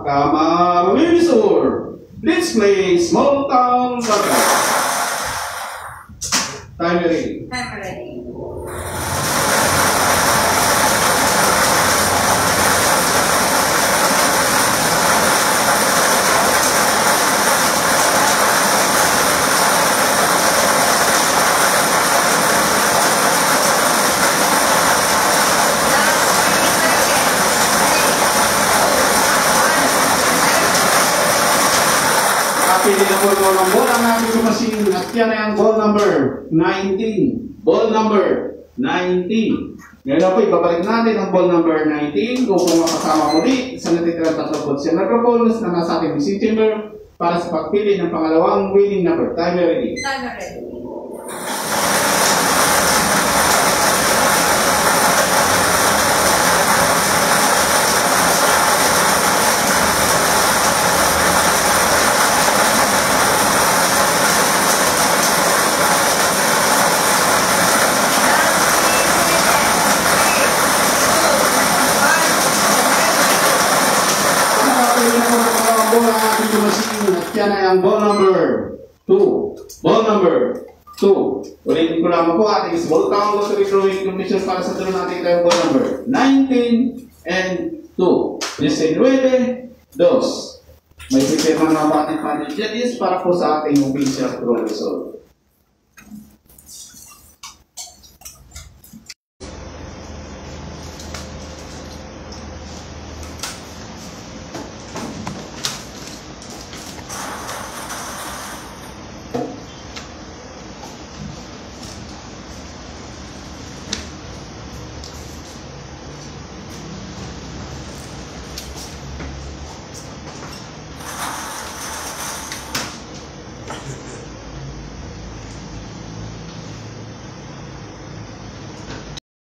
Kamarinesor. Let's play Small Town Soccer. Time ready. I'm ready. Pili na po ng ball ang ating machine at yan ay ang ball number 19. Ball number 19. Ngayon po, ibabalik natin ang ball number 19 kung makasama muli sa natitirang tatlong balls yan nag-balls na nasa ating machine chamber para sa pagpili ng pangalawang winning number. Time ready. Time ready. Yan ay ang ball number 2. Ball number 2. Ulitin ko lamang po ating small town lottery drawing competition para sa draw natin tayo ball number 19 and 2. 19, 2. May prepare na naman ating panel judges para po sa ating official draw result.